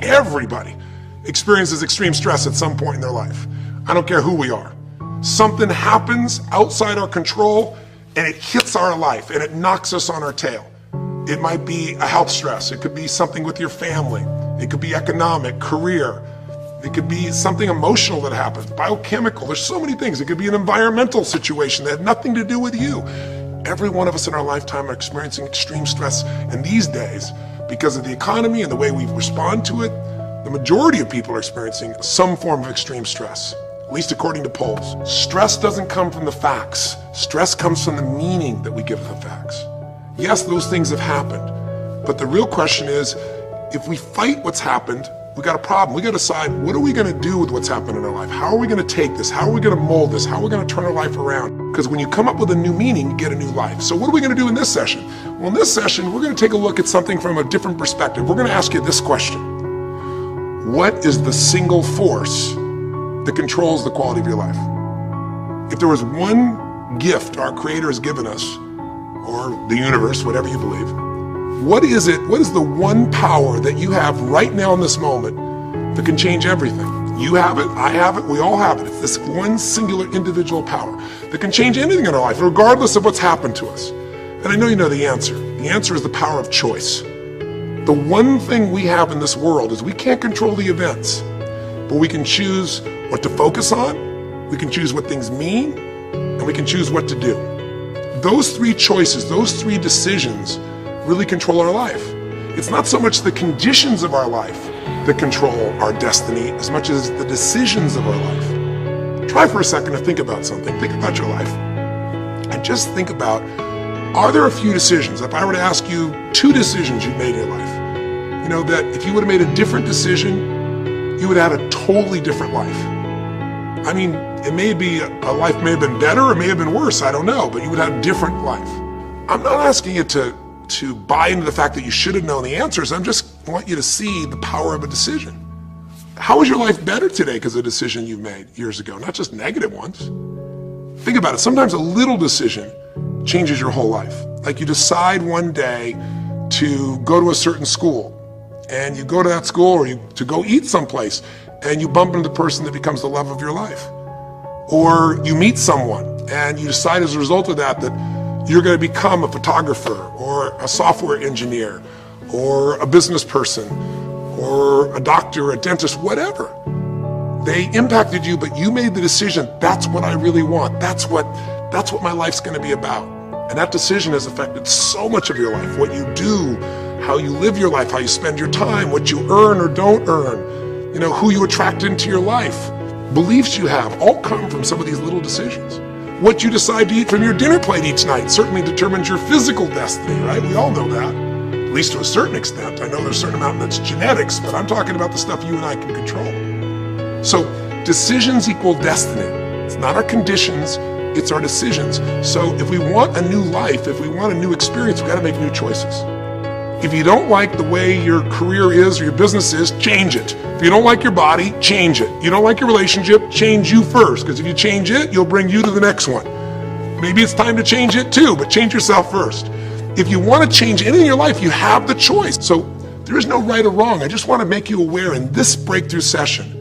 everybody experiences extreme stress at some point in their life. I don't care who we are. Something happens outside our control and it hits our life and it knocks us on our tail. It might be a health stress. It could be something with your family. It could be economic, career. It could be something emotional that happens, biochemical. There's so many things. It could be an environmental situation that had nothing to do with you. Every one of us in our lifetime are experiencing extreme stress. And these days, because of the economy and the way we respond to it, the majority of people are experiencing some form of extreme stress, at least according to polls. Stress doesn't come from the facts. Stress comes from the meaning that we give the facts. Yes, those things have happened, but the real question is, if we fight what's happened, we got a problem. We got to decide, what are we going to do with what's happened in our life? How are we going to take this? How are we going to mold this? How are we going to turn our life around? Because when you come up with a new meaning, you get a new life. So what are we going to do in this session? Well, in this session, we're going to take a look at something from a different perspective. We're going to ask you this question. What is the single force that controls the quality of your life? If there was one gift our Creator has given us, or the universe, whatever you believe, what is it? What is the one power that you have right now in this moment that can change everything? You have it, I have it, we all have it. It's this one singular individual power that can change anything in our life, regardless of what's happened to us. And I know you know the answer. The answer is the power of choice. The one thing we have in this world is we can't control the events, but we can choose what to focus on, we can choose what things mean, and we can choose what to do. Those three choices, those three decisions really control our life. It's not so much the conditions of our life that control our destiny as much as the decisions of our life. Try for a second to think about something. Think about your life. And just think about, are there a few decisions? If I were to ask you 2 decisions you've made in your life, you know, that if you would have made a different decision, you would have had a totally different life. I mean, it may be, a life may have been better or may have been worse, I don't know, but you would have a different life. I'm not asking you to buy into the fact that you should have known the answers. I just want you to see the power of a decision. How is your life better today because of a decision you made years ago, not just negative ones? Think about it. Sometimes a little decision changes your whole life. Like you decide one day to go to a certain school, and you go to that school, or to go eat someplace, and you bump into the person that becomes the love of your life. Or you meet someone, and you decide as a result of that you're going to become a photographer or a software engineer or a business person or a doctor, a dentist, whatever. They impacted you, but you made the decision, that's what I really want. That's what my life's going to be about. And that decision has affected so much of your life. What you do, how you live your life, how you spend your time, what you earn or don't earn, you know, who you attract into your life, beliefs you have, all come from some of these little decisions. What you decide to eat from your dinner plate each night certainly determines your physical destiny, right? We all know that, at least to a certain extent. I know there's a certain amount that's genetics, but I'm talking about the stuff you and I can control. So decisions equal destiny. It's not our conditions, it's our decisions. So if we want a new life, if we want a new experience, we've got to make new choices. If you don't like the way your career is or your business is, change it. If you don't like your body, change it. You don't like your relationship, change you first, because if you change it, you'll bring you to the next one. Maybe it's time to change it too, but change yourself first. If you want to change anything in your life, you have the choice. So there is no right or wrong. I just want to make you aware in this breakthrough session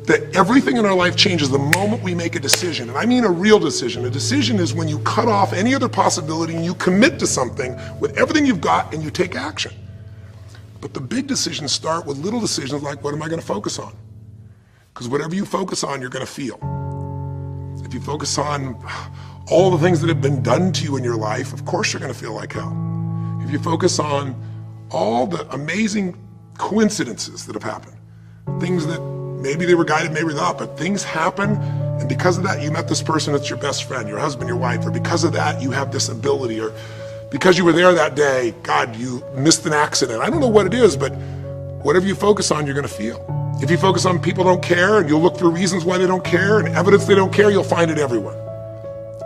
that everything in our life changes the moment we make a decision. And I mean a real decision. A decision is when you cut off any other possibility and you commit to something with everything you've got and you take action. But the big decisions start with little decisions like, what am I going to focus on? Because whatever you focus on, you're going to feel. If you focus on all the things that have been done to you in your life, of course you're going to feel like hell. If you focus on all the amazing coincidences that have happened, things that maybe they were guided, maybe not, but things happen, and because of that, you met this person that's your best friend, your husband, your wife, or because of that, you have this ability, or because you were there that day, God, you missed an accident. I don't know what it is, but whatever you focus on, you're going to feel. If you focus on people don't care, and you'll look for reasons why they don't care, and evidence they don't care, you'll find it everywhere.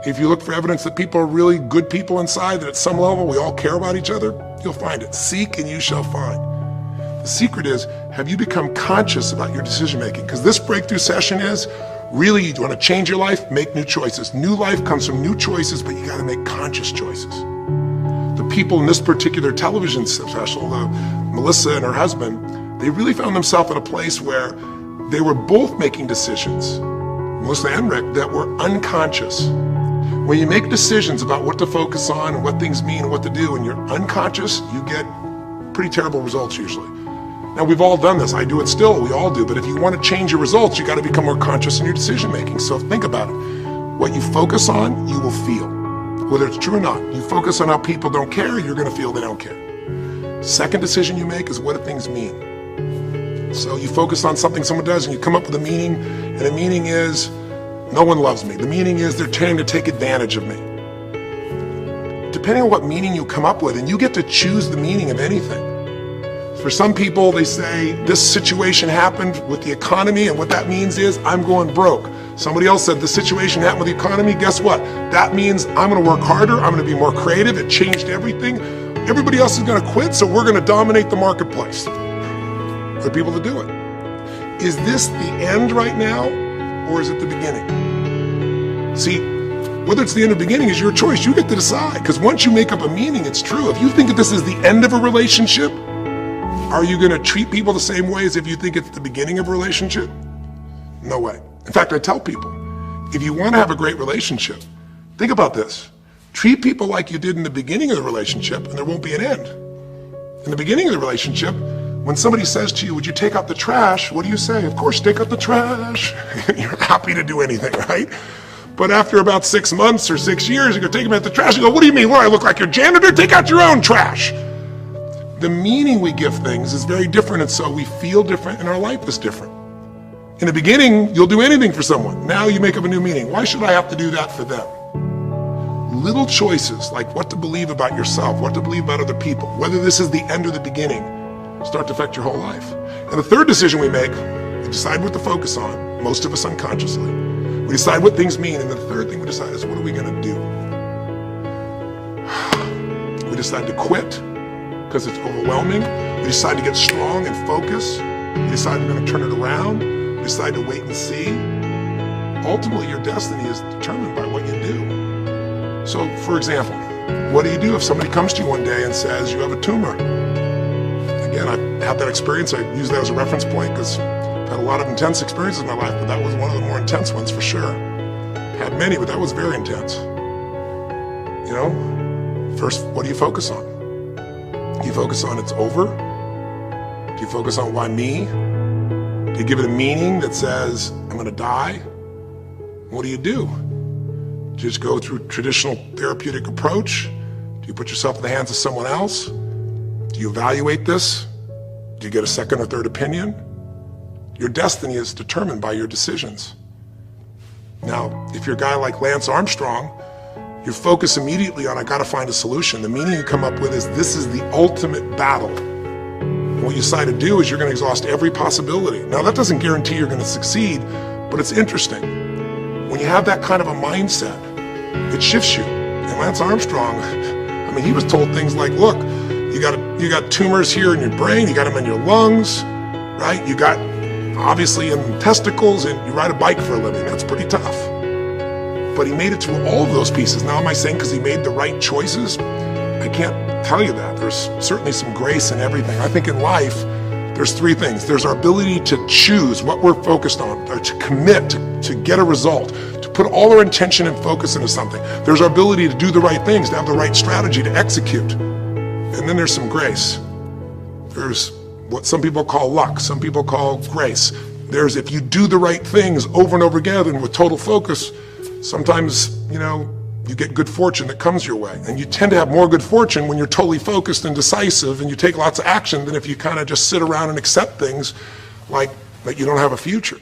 If you look for evidence that people are really good people inside, that at some level we all care about each other, you'll find it. Seek and you shall find. The secret is, have you become conscious about your decision making? Because this breakthrough session is, really, you want to change your life, make new choices. New life comes from new choices, but you got to make conscious choices. The people in this particular television special, Melissa and her husband, they really found themselves in a place where they were both making decisions, mostly and Rick, that were unconscious. When you make decisions about what to focus on and what things mean and what to do, and you're unconscious, you get pretty terrible results usually. Now, we've all done this. I do it still. We all do. But if you want to change your results, you got to become more conscious in your decision making. So think about it. What you focus on, you will feel, whether it's true or not. You focus on how people don't care, you're going to feel they don't care. Second decision you make is what do things mean. So you focus on something someone does and you come up with a meaning, and the meaning is no one loves me. The meaning is they're trying to take advantage of me. Depending on what meaning you come up with, and you get to choose the meaning of anything. For some people, they say this situation happened with the economy, and what that means is I'm going broke. Somebody else said the situation happened with the economy. Guess what? That means I'm going to work harder. I'm going to be more creative. It changed everything. Everybody else is going to quit, so we're going to dominate the marketplace. There are people that do it. Is this the end right now, or is it the beginning? See, whether it's the end or beginning is your choice. You get to decide, because once you make up a meaning, it's true. If you think that this is the end of a relationship, are you going to treat people the same way as if you think it's the beginning of a relationship? No way. In fact, I tell people, if you want to have a great relationship, think about this. Treat people like you did in the beginning of the relationship, and there won't be an end. In the beginning of the relationship, when somebody says to you, would you take out the trash? What do you say? Of course, take out the trash. You're happy to do anything, right? But after about 6 months or 6 years, you go take them out the trash. You go, what do you mean? What, I look like your janitor? Take out your own trash. The meaning we give things is very different, and so we feel different, and our life is different. In the beginning, you'll do anything for someone. Now you make up a new meaning. Why should I have to do that for them? Little choices, like what to believe about yourself, what to believe about other people, whether this is the end or the beginning, start to affect your whole life. And the third decision we make, we decide what to focus on, most of us unconsciously. We decide what things mean, and the third thing we decide is what are we going to do? We decide to quit, because it's overwhelming. We decide to get strong and focus. We decide we're going to turn it around. We decide to wait and see. Ultimately, your destiny is determined by what you do. So, for example, what do you do if somebody comes to you one day and says you have a tumor? Again, I've had that experience. I use that as a reference point because I've had a lot of intense experiences in my life, but that was one of the more intense ones for sure. Had many, but that was very intense. You know, first, what do you focus on? Do you focus on it's over? Do you focus on why me? Do you give it a meaning that says, I'm going to die? What do? Do you just go through traditional therapeutic approach? Do you put yourself in the hands of someone else? Do you evaluate this? Do you get a second or third opinion? Your destiny is determined by your decisions. Now, if you're a guy like Lance Armstrong, you focus immediately on, I gotta find a solution. The meaning you come up with is, this is the ultimate battle. And what you decide to do is you're gonna exhaust every possibility. Now that doesn't guarantee you're gonna succeed, but it's interesting. When you have that kind of a mindset, it shifts you. And Lance Armstrong, I mean, he was told things like, look, you got tumors here in your brain, you got them in your lungs, right? You got, obviously, in testicles, and you ride a bike for a living. That's pretty tough. But he made it through all of those pieces. Now, am I saying because he made the right choices? I can't tell you that. There's certainly some grace in everything. I think in life, there's three things. There's our ability to choose what we're focused on, or to commit, to get a result, to put all our intention and focus into something. There's our ability to do the right things, to have the right strategy, to execute. And then there's some grace. There's what some people call luck, some people call grace. There's if you do the right things over and over again and with total focus, sometimes, you know, you get good fortune that comes your way. And you tend to have more good fortune when you're totally focused and decisive and you take lots of action than if you kind of just sit around and accept things like that you don't have a future.